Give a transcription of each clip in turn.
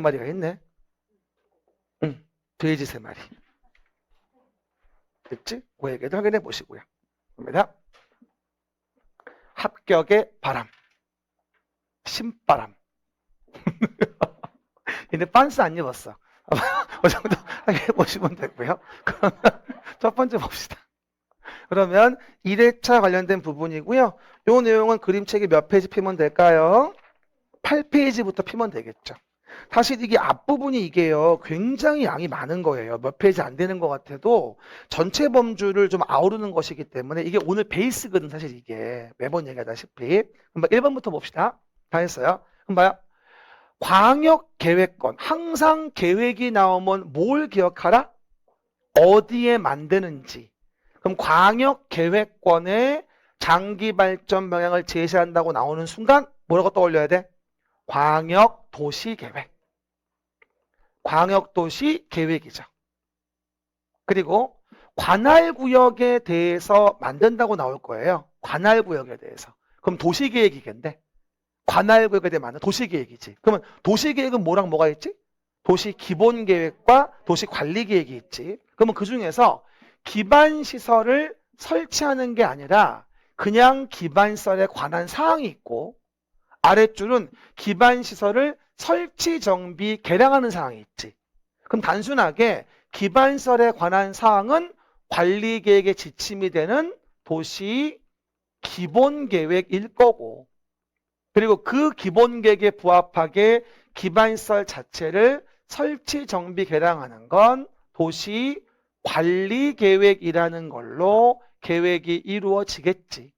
마리가 있네. 응, 돼지 3마리. 됐지? 그 얘기도 확인해 보시고요. 갑니다. 합격의 바람. 신바람. 근데 빤스 안 입었어. 그 정도 확인해 보시면 되고요. 그러면 첫 번째 봅시다. 그러면 1회차 관련된 부분이고요. 이 내용은 그림책에 몇 페이지 피면 될까요? 8페이지부터 피면 되겠죠. 사실 이게 앞부분이 이게요. 굉장히 양이 많은 거예요. 몇 페이지 안 되는 것 같아도 전체 범주를 좀 아우르는 것이기 때문에 이게 오늘 베이스거든 사실 이게. 매번 얘기하다시피. 그럼 1번부터 봅시다. 다 했어요. 그럼 봐요. 광역계획권. 항상 계획이 나오면 뭘 기억하라? 어디에 만드는지. 그럼 광역계획권의 장기발전 방향을 제시한다고 나오는 순간 뭐라고 떠올려야 돼? 광역도시계획. 광역도시계획이죠. 그리고 관할구역에 대해서 만든다고 나올 거예요. 관할구역에 대해서. 그럼 도시계획이겠네. 관할구역에 대해 만든 도시계획이지. 그러면 도시계획은 뭐랑 뭐가 있지? 도시기본계획과 도시관리계획이 있지. 그러면 그 중에서 기반시설을 설치하는 게 아니라 그냥 기반시설에 관한 사항이 있고 아랫줄은 기반시설을 설치, 정비, 개량하는 사항이 있지. 그럼 단순하게 기반시설에 관한 사항은 관리계획의 지침이 되는 도시 기본계획일 거고 그리고 그 기본계획에 부합하게 기반시설 자체를 설치, 정비, 개량하는 건 도시 관리계획이라는 걸로 계획이 이루어지겠지.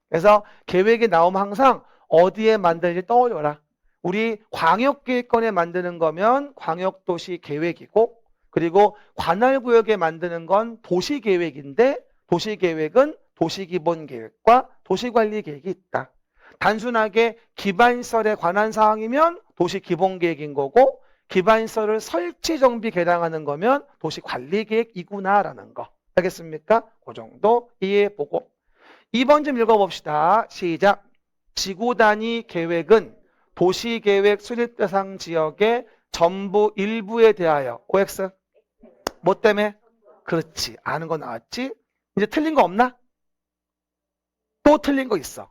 그래서 계획이 나오면 항상 어디에 만드는지 떠올려라. 우리 광역계획권에 만드는 거면 광역도시 계획이고 그리고 관할구역에 만드는 건 도시계획인데 도시계획은 도시기본계획과 도시관리계획이 있다. 단순하게 기반시설에 관한 사항이면 도시기본계획인 거고 기반시설을 설치, 정비, 개량하는 거면 도시관리계획이구나라는 거. 알겠습니까? 그 정도 이해해보고 2번 좀 읽어봅시다. 시작. 지구단위 계획은 도시계획 수립 대상 지역의 전부 일부에 대하여 OX 뭐 때문에? 그렇지. 아는 거 나왔지? 이제 틀린 거 없나? 또 틀린 거 있어.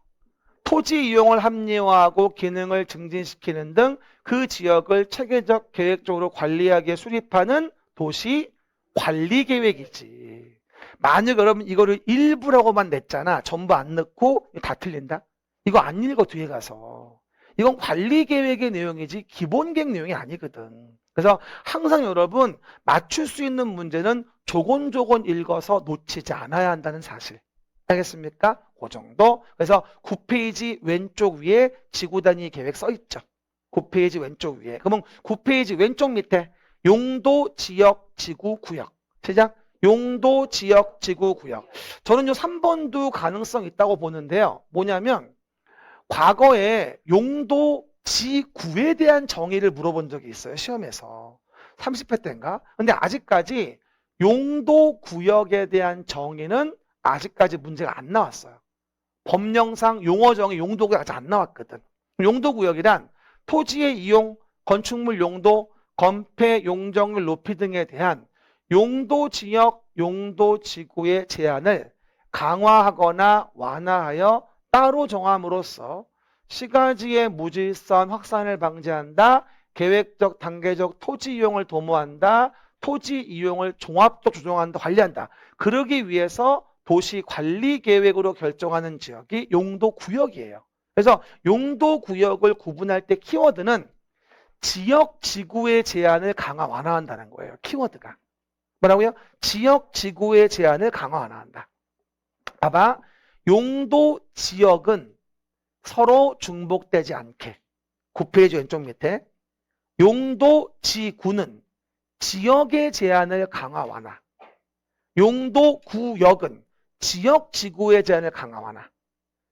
토지 이용을 합리화하고 기능을 증진시키는 등 그 지역을 체계적 계획적으로 관리하게 수립하는 도시 관리 계획이지. 만약 여러분 이거를 일부라고만 냈잖아. 전부 안 넣고 다 틀린다. 이거 안 읽어 뒤에 가서. 이건 관리 계획의 내용이지 기본 계획 내용이 아니거든. 그래서 항상 여러분 맞출 수 있는 문제는 조곤조곤 읽어서 놓치지 않아야 한다는 사실. 알겠습니까? 그 정도. 그래서 9페이지 왼쪽 위에 지구단위 계획 써 있죠. 9페이지 왼쪽 위에. 그러면 9페이지 왼쪽 밑에 용도, 지역, 지구, 구역. 시작. 용도, 지역, 지구, 구역. 저는 요 3번도 가능성 있다고 보는데요. 뭐냐면 과거에 용도, 지구에 대한 정의를 물어본 적이 있어요. 시험에서. 30회 때인가? 근데 아직까지 용도, 구역에 대한 정의는 아직까지 문제가 안 나왔어요. 법령상 용어정의 용도가 아직 안 나왔거든. 용도구역이란 토지의 이용, 건축물 용도, 건폐 용적률 높이 등에 대한 용도지역, 용도지구의 제한을 강화하거나 완화하여 따로 정함으로써 시가지의 무질서한 확산을 방지한다. 계획적, 단계적 토지 이용을 도모한다. 토지 이용을 종합적 조정한다. 관리한다. 그러기 위해서 도시관리계획으로 결정하는 지역이 용도구역이에요. 그래서 용도구역을 구분할 때 키워드는 지역, 지구의 제한을 강화, 완화한다는 거예요. 키워드가. 뭐라고요? 지역, 지구의 제한을 강화, 완화한다. 봐봐. 용도, 지역은 서로 중복되지 않게. 9페이지 왼쪽 밑에. 용도, 지구는 지역의 제한을 강화, 완화. 용도, 구역은 지역, 지구의 제한을 강화, 완화.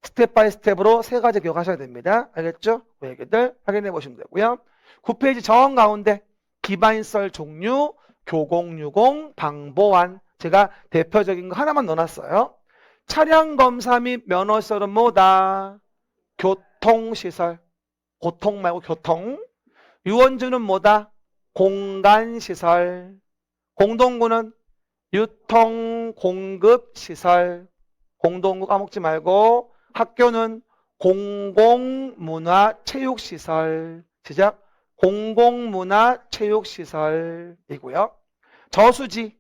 스텝 바이 스텝으로 3가지 기억하셔야 됩니다. 알겠죠? 그 얘기들 확인해 보시면 되고요. 9페이지 정 가운데 기반시설 종류, 교공유공, 방보완. 제가 대표적인 거 하나만 넣어놨어요. 차량검사 및 면허시설은 뭐다? 교통시설. 고통 말고 교통. 유원주는 뭐다? 공간시설. 공동구는 유통, 공급, 시설. 공동구 까먹지 말고 학교는 공공문화, 체육시설. 시작. 공공문화, 체육시설이고요. 저수지,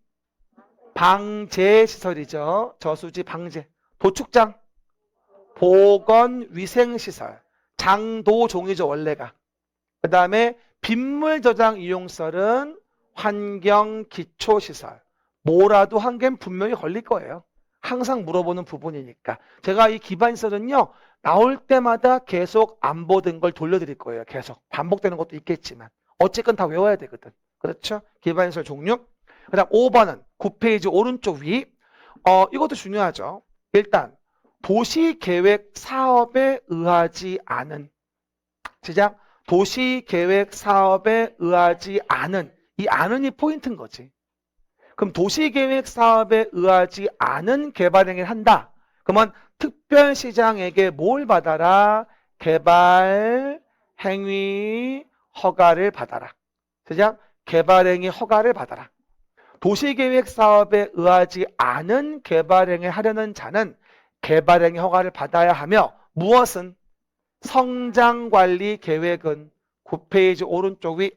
방제시설이죠. 저수지, 방제. 도축장, 보건위생시설. 장도종이죠, 원래가. 그 다음에 빗물 저장 이용설은 환경기초시설. 뭐라도 한 개는 분명히 걸릴 거예요. 항상 물어보는 부분이니까. 제가 이 기반시설은요, 나올 때마다 계속 안 보던 걸 돌려드릴 거예요. 계속. 반복되는 것도 있겠지만. 어쨌건 다 외워야 되거든. 그렇죠? 기반시설 종류. 그 다음 5번은 9페이지 오른쪽 위. 이것도 중요하죠. 일단 도시계획 사업에 의하지 않은, 시작. 도시계획 사업에 의하지 않은, 이 않은이 포인트인 거지. 그럼 도시계획 사업에 의하지 않은 개발 행위를 한다. 그러면 특별시장에게 뭘 받아라? 개발 행위 허가를 받아라. 시작. 개발 행위 허가를 받아라. 도시계획 사업에 의하지 않은 개발 행위를 하려는 자는 개발 행위 허가를 받아야 하며 무엇은? 성장관리 계획은 9페이지 오른쪽 위.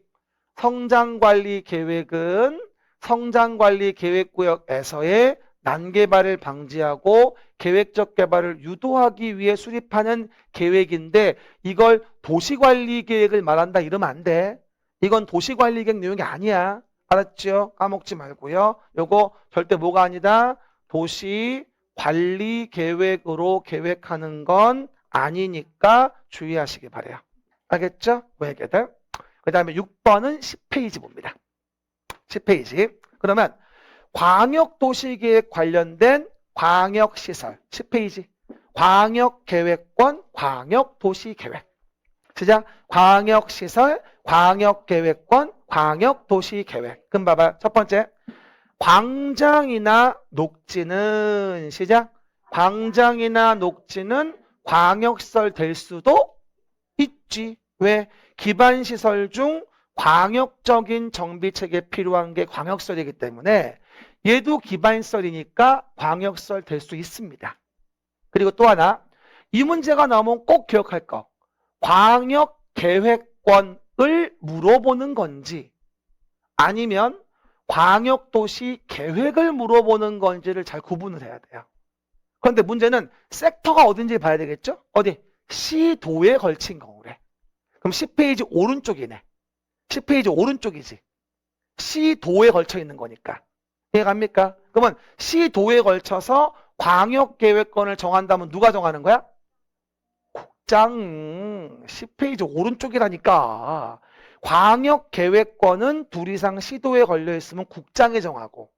성장관리 계획은 성장관리 계획구역에서의 난개발을 방지하고 계획적 개발을 유도하기 위해 수립하는 계획인데 이걸 도시관리계획을 말한다 이러면 안 돼. 이건 도시관리계획 내용이 아니야. 알았죠? 까먹지 말고요. 요거 절대 뭐가 아니다. 도시관리계획으로 계획하는 건 아니니까 주의하시기 바래요. 알겠죠? 왜게들? 그 다음에 6번은 10페이지 봅니다. 10페이지. 그러면 광역도시계획 관련된 광역시설 10페이지. 광역계획권, 광역도시계획. 시작. 광역시설, 광역계획권, 광역도시계획. 그럼 봐봐. 첫 번째. 광장이나 녹지는 시작. 광장이나 녹지는 광역시설 될 수도 있지. 왜? 기반시설 중 광역적인 정비체계 필요한 게 광역시설이기 때문에 얘도 기반시설이니까 광역시설 될 수 있습니다. 그리고 또 하나, 이 문제가 나오면 꼭 기억할 거. 광역계획권을 물어보는 건지 아니면 광역도시 계획을 물어보는 건지를 잘 구분을 해야 돼요. 그런데 문제는 섹터가 어딘지 봐야 되겠죠? 어디? 시도에 걸친 경우래. 그럼 10페이지 오른쪽이네. 10페이지 오른쪽이지. 시도에 걸쳐 있는 거니까. 이해갑니까? 그러면 시도에 걸쳐서 광역계획권을 정한다면 누가 정하는 거야? 국장. 10페이지 오른쪽이라니까. 광역계획권은 둘 이상 시도에 걸려 있으면 국장이 정하고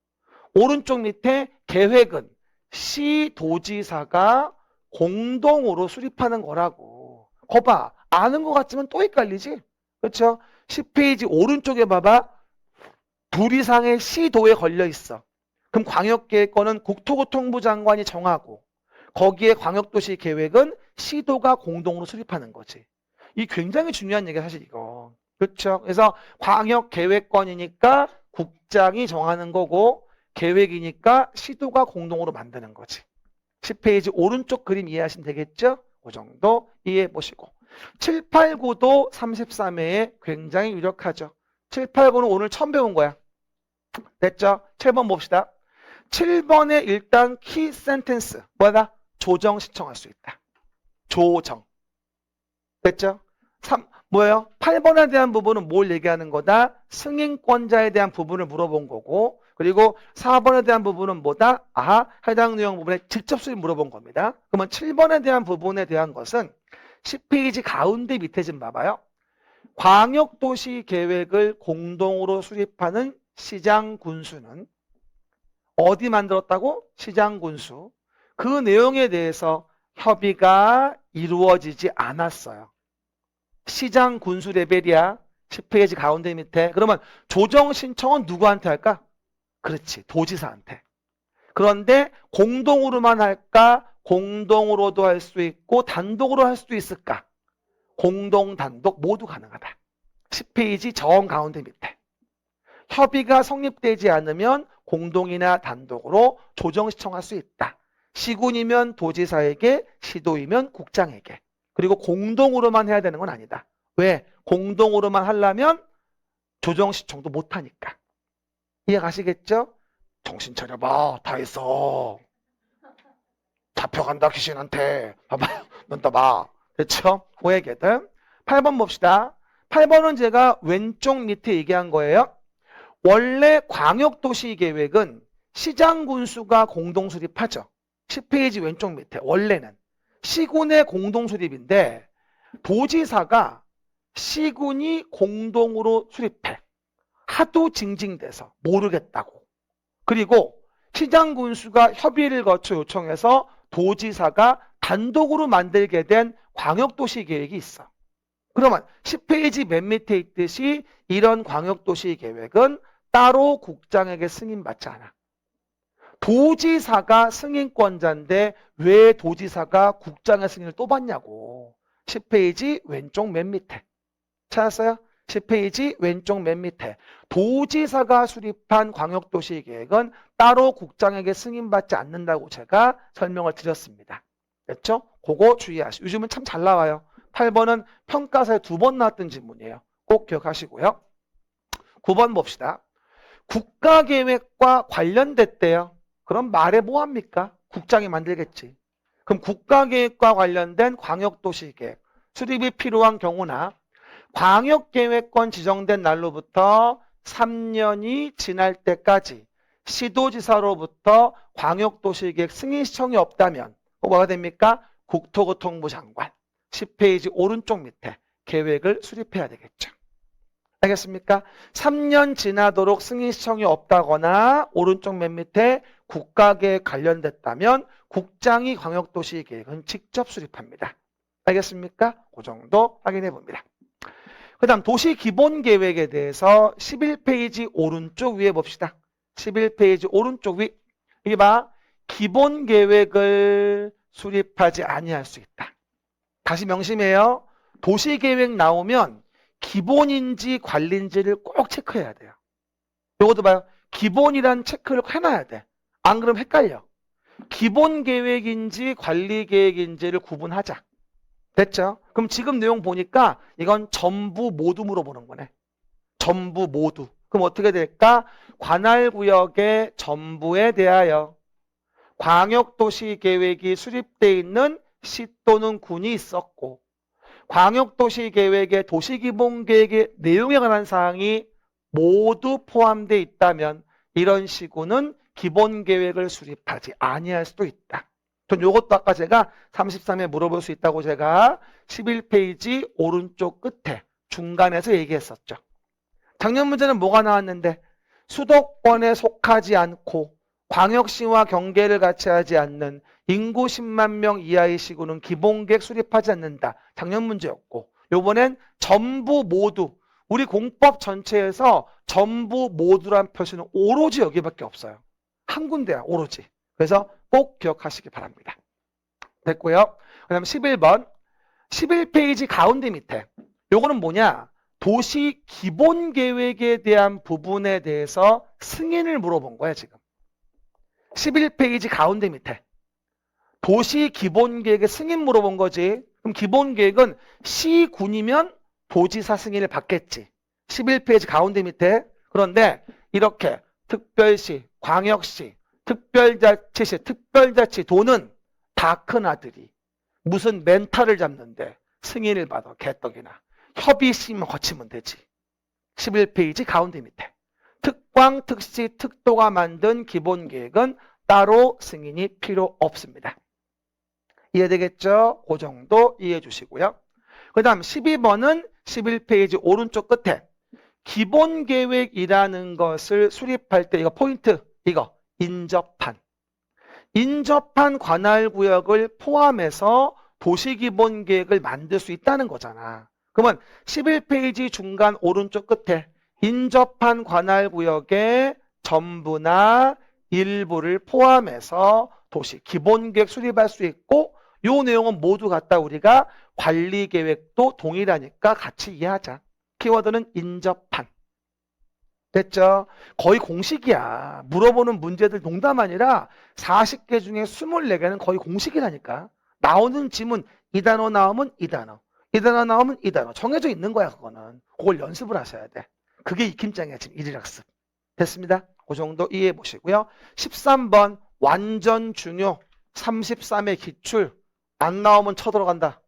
오른쪽 밑에 계획은 시도지사가 공동으로 수립하는 거라고. 거봐. 아는 것 같지만 또 헷갈리지? 그렇죠? 10페이지 오른쪽에 봐봐. 둘 이상의 시도에 걸려 있어. 그럼 광역계획권은 국토교통부 장관이 정하고 거기에 광역도시 계획은 시도가 공동으로 수립하는 거지. 이 굉장히 중요한 얘기야 사실 이거. 그렇죠? 그래서 광역계획권이니까 국장이 정하는 거고 계획이니까 시도가 공동으로 만드는 거지. 10페이지 오른쪽 그림 이해하시면 되겠죠? 그 정도 이해해 보시고. 7, 8, 9도 33회에 굉장히 유력하죠. 7, 8, 9는 오늘 처음 배운 거야. 됐죠? 7번 봅시다. 7번에 일단 키 센텐스 뭐다? 조정 신청할 수 있다. 조정. 됐죠? 3, 뭐예요? 8번에 대한 부분은 뭘 얘기하는 거다? 승인권자에 대한 부분을 물어본 거고 그리고 4번에 대한 부분은 뭐다? 해당 내용 부분에 직접 수입 물어본 겁니다. 그러면 7번에 대한 부분에 대한 것은 10페이지 가운데 밑에 좀 봐봐요. 광역도시 계획을 공동으로 수립하는 시장군수는 어디 만들었다고? 시장군수. 그 내용에 대해서 협의가 이루어지지 않았어요. 시장군수 레벨이야. 10페이지 가운데 밑에. 그러면 조정 신청은 누구한테 할까? 그렇지. 도지사한테. 그런데 공동으로만 할까? 공동으로도 할 수 있고 단독으로 할 수도 있을까? 공동, 단독 모두 가능하다. 10페이지 정 가운데 밑에. 협의가 성립되지 않으면 공동이나 단독으로 조정 신청할 수 있다. 시군이면 도지사에게, 시도이면 국장에게. 그리고 공동으로만 해야 되는 건 아니다. 왜? 공동으로만 하려면 조정 신청도 못하니까. 이해 가시겠죠? 정신 차려봐. 다 했어. 잡혀간다 귀신한테. 봐봐. 눈 떠봐. 그렇죠? 오해계들. 8번 봅시다. 8번은 제가 왼쪽 밑에 얘기한 거예요. 원래 광역도시계획은 시장군수가 공동수립하죠. 10페이지 왼쪽 밑에 원래는 시군의 공동수립인데 도지사가 시군이 공동으로 수립해. 하도 징징대서 모르겠다고. 그리고 시장군수가 협의를 거쳐 요청해서 도지사가 단독으로 만들게 된 광역도시계획이 있어. 그러면 10페이지 맨 밑에 있듯이 이런 광역도시계획은 따로 국장에게 승인받지 않아. 도지사가 승인권자인데 왜 도지사가 국장의 승인을 또 받냐고. 10페이지 왼쪽 맨 밑에. 찾았어요? 10페이지 왼쪽 맨 밑에. 도지사가 수립한 광역도시계획은 따로 국장에게 승인받지 않는다고 제가 설명을 드렸습니다. 됐죠? 그거 주의하시고. 요즘은 참 잘 나와요. 8번은 평가서에 2번 나왔던 질문이에요. 꼭 기억하시고요. 9번 봅시다. 국가계획과 관련됐대요. 그럼 말해 뭐합니까? 국장이 만들겠지. 그럼 국가계획과 관련된 광역도시계획 수립이 필요한 경우나 광역계획권 지정된 날로부터 3년이 지날 때까지 시도지사로부터 광역도시계획 승인 신청이 없다면 뭐가 됩니까? 국토교통부 장관 10페이지 오른쪽 밑에 계획을 수립해야 되겠죠. 알겠습니까? 3년 지나도록 승인 신청이 없다거나 오른쪽 맨 밑에 국가계획 관련됐다면 국장이 광역도시계획은 직접 수립합니다. 알겠습니까? 그 정도 확인해 봅니다. 그 다음 도시기본계획에 대해서 11페이지 오른쪽 위에 봅시다. 11페이지 오른쪽 위. 이게 봐. 기본계획을 수립하지 아니할 수 있다. 다시 명심해요. 도시계획 나오면 기본인지 관리인지를 꼭 체크해야 돼요. 이것도 봐요. 기본이란 체크를 해놔야 돼. 안 그러면 헷갈려. 기본계획인지 관리계획인지를 구분하자. 됐죠? 그럼 지금 내용 보니까 이건 전부 모두 물어보는 거네. 전부 모두. 그럼 어떻게 될까? 관할구역의 전부에 대하여 광역도시계획이 수립되어 있는 시 또는 군이 있었고 광역도시계획의 도시기본계획의 내용에 관한 사항이 모두 포함되어 있다면 이런 시군은 기본계획을 수립하지 아니할 수도 있다. 전 이것도 아까 제가 33에 물어볼 수 있다고 제가 11페이지 오른쪽 끝에 중간에서 얘기했었죠. 작년 문제는 뭐가 나왔는데 수도권에 속하지 않고 광역시와 경계를 같이 하지 않는 인구 10만 명 이하의 시군은 기본계획 수립하지 않는다. 작년 문제였고 이번엔 전부 모두 우리 공법 전체에서 전부 모두란 표시는 오로지 여기밖에 없어요. 한 군데야 오로지. 그래서 꼭 기억하시기 바랍니다. 됐고요. 그 다음 11번 11페이지 가운데 밑에 요거는 뭐냐? 도시 기본계획에 대한 부분에 대해서 승인을 물어본 거야 지금. 11페이지 가운데 밑에 도시 기본계획의 승인 물어본 거지. 그럼 기본계획은 시군이면 도지사 승인을 받겠지. 11페이지 가운데 밑에. 그런데 이렇게 특별시, 광역시, 특별자치시, 특별자치 도는 다 큰 아들이 무슨 멘탈을 잡는데 승인을 받아 개떡이나 협의시만 거치면 되지. 11페이지 가운데 밑에 특광, 특시, 특도가 만든 기본계획은 따로 승인이 필요 없습니다. 이해되겠죠? 그 정도 이해해 주시고요. 그 다음 12번은 11페이지 오른쪽 끝에 기본계획이라는 것을 수립할 때 이거 포인트 이거 인접한 관할구역을 포함해서 도시기본계획을 만들 수 있다는 거잖아. 그러면 11페이지 중간 오른쪽 끝에 인접한 관할구역의 전부나 일부를 포함해서 도시 기본계획 수립할 수 있고 이 내용은 모두 갖다 우리가 관리계획도 동일하니까 같이 이해하자. 키워드는 인접한. 됐죠? 거의 공식이야. 물어보는 문제들 농담 아니라 40개 중에 24개는 거의 공식이라니까. 나오는 지문 이 단어 나오면 이 단어. 이 단어 나오면 이 단어. 정해져 있는 거야, 그거는. 그걸 연습을 하셔야 돼. 그게 익힘장이야, 지금 일일학습. 됐습니다. 그 정도 이해해 보시고요. 13번 완전 중요 33의 기출 안 나오면 쳐들어간다.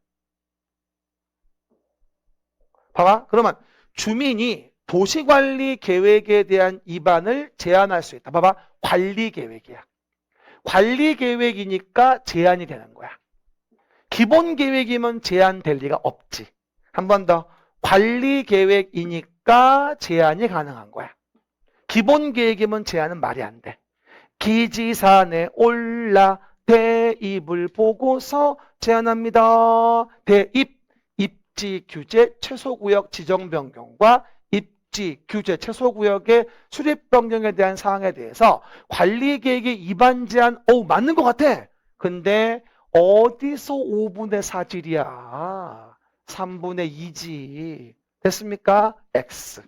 봐봐. 그러면 주민이 도시관리 계획에 대한 위반을 제한할 수 있다. 봐봐. 관리 계획이야. 관리 계획이니까 제한이 되는 거야. 기본 계획이면 제한될 리가 없지. 한 번 더. 관리 계획이니까 제한이 가능한 거야. 기본 계획이면 제한은 말이 안 돼. 기지산에 올라 대입을 보고서 제한합니다. 대입, 입지 규제 최소구역 지정 변경과 입지 규제 최소구역의 수립 변경에 대한 사항에 대해서 관리 계획의 위반 제한, 맞는 것 같아. 근데 어디서 5분의 4질이야? 3분의 2지. 됐습니까? X.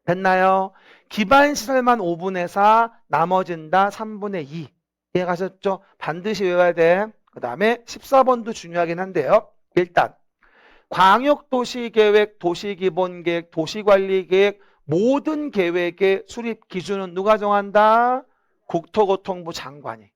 됐나요? 기반시설만 5분의 4, 나머진 다 3분의 2. 이해가셨죠? 반드시 외워야 돼. 그 다음에 14번도 중요하긴 한데요. 일단 광역도시계획, 도시기본계획, 도시관리계획 모든 계획의 수립 기준은 누가 정한다? 국토교통부 장관이.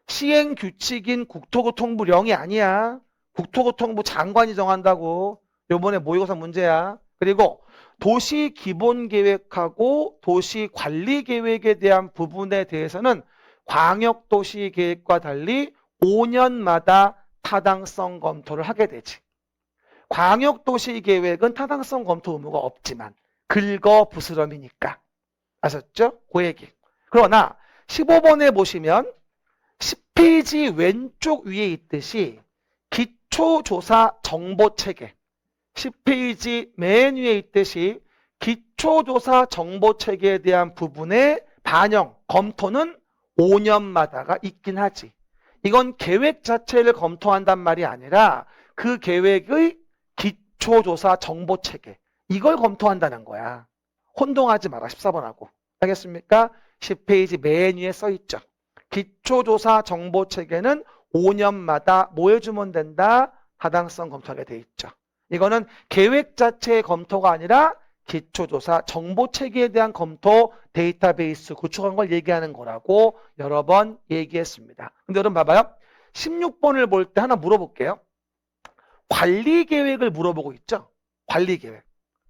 시행규칙인 국토교통부령이 아니야. 국토교통부 장관이 정한다고. 요번에 모의고사 문제야. 그리고 도시기본계획하고 도시관리계획에 대한 부분에 대해서는 광역도시계획과 달리 5년마다 타당성 검토를 하게 되지. 광역도시계획은 타당성 검토 의무가 없지만 긁어부스럼이니까. 아셨죠? 그 얘기. 그러나 15번에 보시면 10페이지 왼쪽 위에 있듯이 기초조사 정보체계 10페이지 맨 위에 있듯이 기초조사 정보체계에 대한 부분의 반영, 검토는 5년마다가 있긴 하지. 이건 계획 자체를 검토한단 말이 아니라 그 계획의 기초조사 정보체계 이걸 검토한다는 거야. 혼동하지 마라 14번하고. 알겠습니까? 10페이지 맨 위에 써있죠. 기초조사 정보체계는 5년마다 뭐 해주면 된다? 타당성 검토하게 돼 있죠. 이거는 계획 자체의 검토가 아니라 기초조사 정보체계에 대한 검토 데이터베이스 구축한 걸 얘기하는 거라고 여러 번 얘기했습니다. 근데 여러분 봐봐요. 16번을 볼 때 하나 물어볼게요. 관리계획을 물어보고 있죠. 관리계획.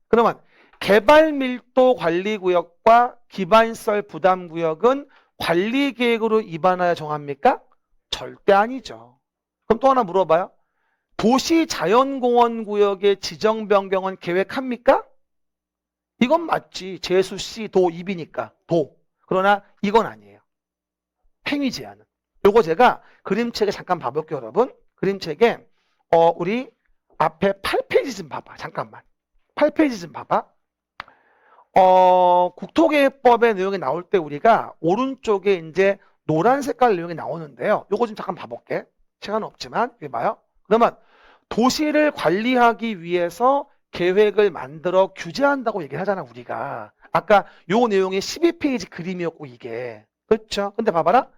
그러면 개발밀도관리구역과 기반시설 부담구역은 관리계획으로 입안하여 정합니까? 절대 아니죠. 그럼 또 하나 물어봐요. 도시자연공원구역의 지정변경은 계획합니까? 이건 맞지. 제수시 도 입이니까 도. 그러나 이건 아니에요. 행위제한은. 요거 제가 그림책에 잠깐 봐볼게요, 여러분. 그림책에 우리 앞에 8페이지 좀 봐봐. 잠깐만. 8페이지 좀 봐봐. 국토계획법의 내용이 나올 때 우리가 오른쪽에 이제 노란 색깔 내용이 나오는데요. 요거 좀 잠깐 봐볼게. 시간은 없지만 여기 봐요. 그러면 도시를 관리하기 위해서 계획을 만들어 규제한다고 얘기를 하잖아, 우리가. 아까 요 내용이 12페이지 그림이었고 이게. 그렇죠? 근데 봐봐라.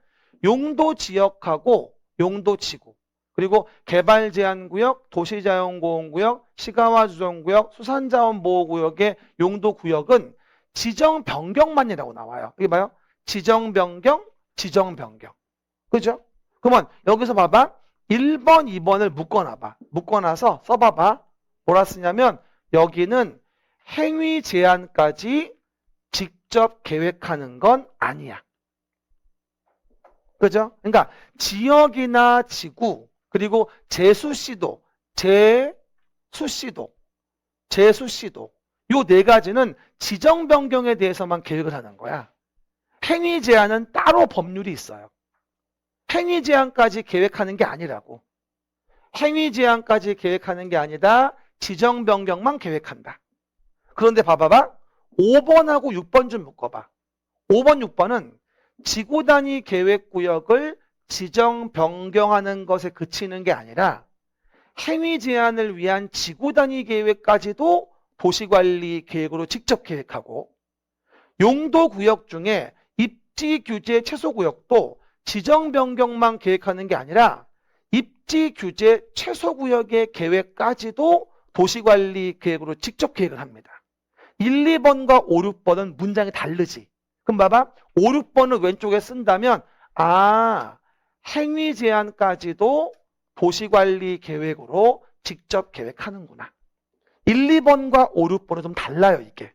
용도 지역하고 용도 지구. 그리고 개발제한구역, 도시자연보호구역, 시가화조정구역, 수산자원보호구역의 용도구역은 지정변경만이라고 나와요. 여기 봐요. 지정변경, 지정변경. 그죠? 그러면 여기서 봐봐. 1번, 2번을 묶어놔봐. 묶어놔서 써봐봐. 뭐라 쓰냐면 여기는 행위 제한까지 직접 계획하는 건 아니야. 그죠? 그러니까 지역이나 지구 그리고 제수시도, 제수시도 요 네 가지는 지정 변경에 대해서만 계획을 하는 거야. 행위 제한은 따로 법률이 있어요. 행위 제한까지 계획하는 게 아니라고. 행위 제한까지 계획하는 게 아니다. 지정 변경만 계획한다. 그런데 봐봐봐. 5번하고 6번 좀 묶어봐. 5번, 6번은 지구 단위 계획 구역을 지정 변경하는 것에 그치는 게 아니라 행위 제한을 위한 지구 단위 계획까지도 도시관리 계획으로 직접 계획하고, 용도구역 중에 입지규제 최소구역도 지정변경만 계획하는 게 아니라 입지규제 최소구역의 계획까지도 도시관리 계획으로 직접 계획을 합니다. 1, 2번과 5, 6번은 문장이 다르지. 그럼 봐봐. 5, 6번을 왼쪽에 쓴다면 행위 제한까지도 도시관리 계획으로 직접 계획하는구나. 1, 2번과 5, 6번은 좀 달라요, 이게.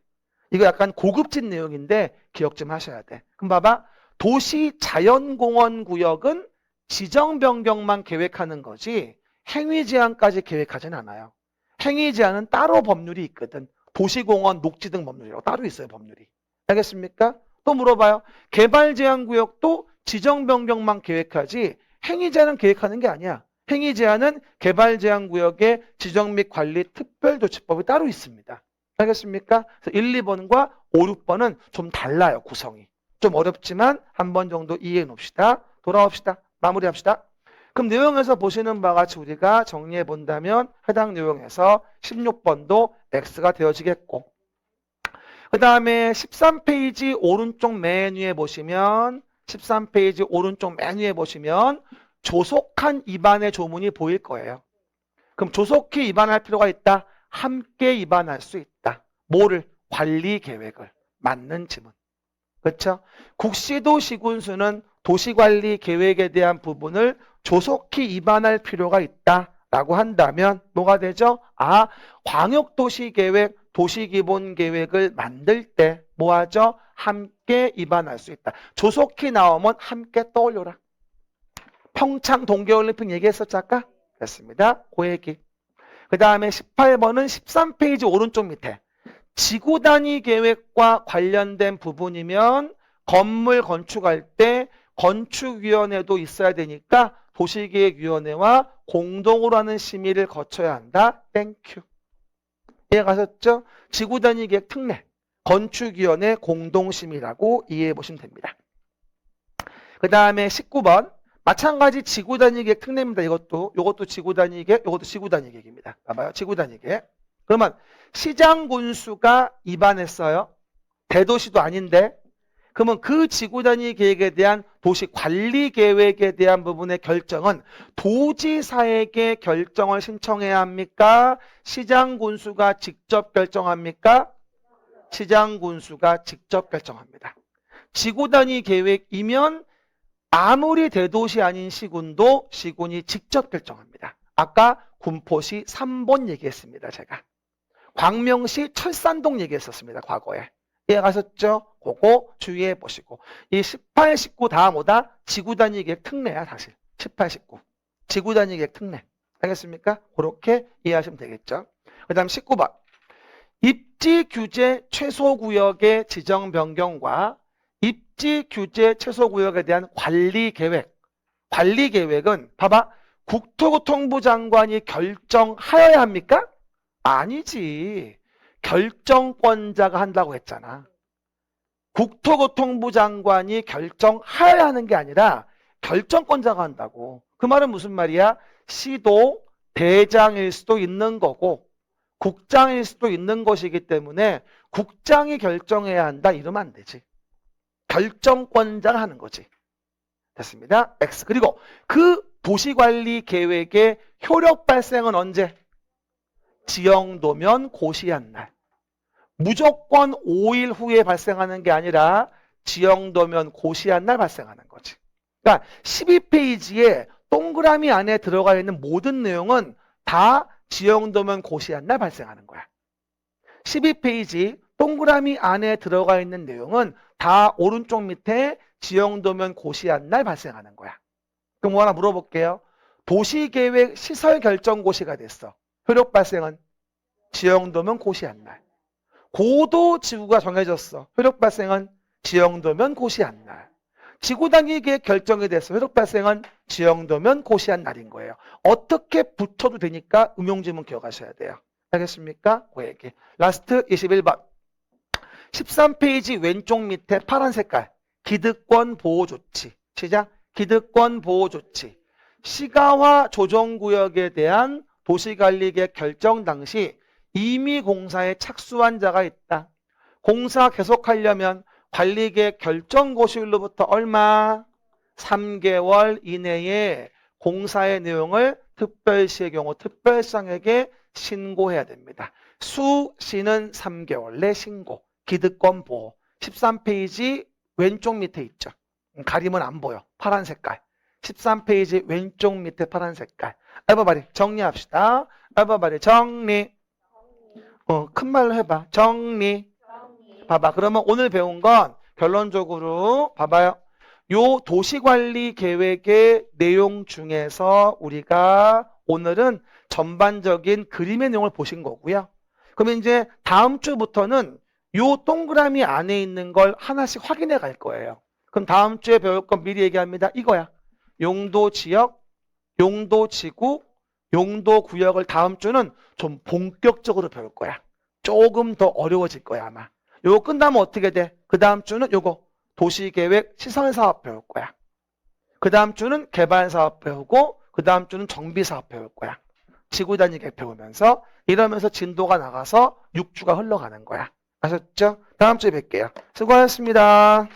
이거 약간 고급진 내용인데 기억 좀 하셔야 돼. 그럼 봐봐. 도시 자연공원 구역은 지정 변경만 계획하는 거지 행위 제한까지 계획하진 않아요. 행위 제한은 따로 법률이 있거든. 도시공원, 녹지 등 법률이라고 따로 있어요, 법률이. 알겠습니까? 또 물어봐요. 개발 제한 구역도 지정 변경만 계획하지 행위 제한은 계획하는 게 아니야. 행위 제한은 개발 제한 구역의 지정 및 관리 특별조치법이 따로 있습니다. 알겠습니까? 그래서 1, 2번과 5, 6번은 좀 달라요, 구성이. 좀 어렵지만 한 번 정도 이해해 놓읍시다. 돌아옵시다. 마무리합시다. 그럼 내용에서 보시는 바와 같이 우리가 정리해 본다면 해당 내용에서 16번도 X가 되어지겠고, 그 다음에 13페이지 오른쪽 맨 위에 보시면 13페이지 오른쪽 맨 위에 보시면 조속한 입안의 조문이 보일 거예요. 그럼 조속히 입안할 필요가 있다. 함께 입안할 수 있다. 뭐를? 관리 계획을. 맞는 지문. 그렇죠? 국시도 시군수는 도시관리 계획에 대한 부분을 조속히 입안할 필요가 있다라고 한다면 뭐가 되죠? 광역도시계획, 도시기본계획을 만들 때 뭐하죠? 함께 입안할 수 있다. 조속히 나오면 함께 떠올려라. 평창 동계올림픽 얘기했었죠 아까? 됐습니다. 그 얘기. 그 다음에 18번은 13페이지 오른쪽 밑에 지구단위 계획과 관련된 부분이면 건물 건축할 때 건축위원회도 있어야 되니까 도시계획위원회와 공동으로 하는 심의를 거쳐야 한다. 땡큐. 이해 가셨죠? 지구단위 계획 특례, 건축위원회 공동심의라고 이해해 보시면 됩니다. 그 다음에 19번 마찬가지 지구단위 계획 특례입니다. 이것도 지구단위 계획, 이것도 지구단위 계획입니다. 봐봐요. 지구단위 계획. 그러면 시장 군수가 입안했어요. 대도시도 아닌데. 그러면 그 지구단위 계획에 대한 도시 관리 계획에 대한 부분의 결정은 도지사에게 결정을 신청해야 합니까? 시장 군수가 직접 결정합니까? 시장 군수가 직접 결정합니다. 지구단위 계획이면 아무리 대도시 아닌 시군도 시군이 직접 결정합니다. 아까 군포시 3번 얘기했습니다. 제가. 광명시 철산동 얘기했었습니다. 과거에. 이해 가셨죠? 그거 주의해 보시고. 이 18, 19 다 뭐다? 지구단위 계획 특례야 사실. 18, 19. 지구단위 계획 특례. 알겠습니까? 그렇게 이해하시면 되겠죠? 그 다음 19번. 입지규제 최소구역의 지정 변경과 입지규제 최소구역에 대한 관리계획. 관리계획은 봐봐. 국토교통부 장관이 결정하여야 합니까? 아니지. 결정권자가 한다고 했잖아. 국토교통부 장관이 결정하여야 하는 게 아니라 결정권자가 한다고. 그 말은 무슨 말이야? 시도 대장일 수도 있는 거고 국장일 수도 있는 것이기 때문에 국장이 결정해야 한다 이러면 안 되지. 결정권자가 하는 거지. 됐습니다. X. 그리고 그 도시관리 계획의 효력 발생은 언제? 지형도면 고시한 날. 무조건 5일 후에 발생하는 게 아니라 지형도면 고시한 날 발생하는 거지. 그러니까 12페이지에 동그라미 안에 들어가 있는 모든 내용은 다 지형도면 고시한 날 발생하는 거야. 12페이지 동그라미 안에 들어가 있는 내용은 다 오른쪽 밑에 지형도면 고시한 날 발생하는 거야. 그럼 뭐 하나 물어볼게요. 도시계획 시설결정고시가 됐어. 효력 발생은 지형도면 고시한 날. 고도지구가 정해졌어. 효력 발생은 지형도면 고시한 날. 지구단위 계획 결정이 됐어. 효력 발생은 지형도면 고시한 날인 거예요. 어떻게 붙여도 되니까 응용지문 기억하셔야 돼요. 알겠습니까? 그 얘기. 라스트 21번. 13페이지 왼쪽 밑에 파란 색깔. 기득권 보호 조치. 시작. 기득권 보호 조치. 시가화 조정구역에 대한 도시관리계획 결정 당시 이미 공사에 착수한 자가 있다. 공사 계속하려면 관리계획 결정 고시일로부터 얼마? 3개월 이내에 공사의 내용을 특별시의 경우 특별상에게 신고해야 됩니다. 수시는 3개월 내 신고, 기득권 보호. 13페이지 왼쪽 밑에 있죠. 가리면 안 보여. 파란 색깔. 13페이지 왼쪽 밑에 파란 색깔. everybody 정리합시다. everybody 정리. 큰 말로 해봐. 정리. 봐봐. 그러면 오늘 배운 건 결론적으로 봐봐요. 요 도시관리 계획의 내용 중에서 우리가 오늘은 전반적인 그림의 내용을 보신 거고요. 그러면 이제 다음 주부터는 요 동그라미 안에 있는 걸 하나씩 확인해 갈 거예요. 그럼 다음 주에 배울 건 미리 얘기합니다. 이거야. 용도 지역, 용도 지구, 용도 구역을 다음 주는 좀 본격적으로 배울 거야. 조금 더 어려워질 거야 아마. 요거 끝나면 어떻게 돼? 그 다음 주는 요거 도시계획 시설사업 배울 거야. 그 다음 주는 개발사업 배우고 그 다음 주는 정비사업 배울 거야. 지구단위계획 배우면서 이러면서 진도가 나가서 6주가 흘러가는 거야. 아셨죠? 다음 주에 뵐게요. 수고하셨습니다.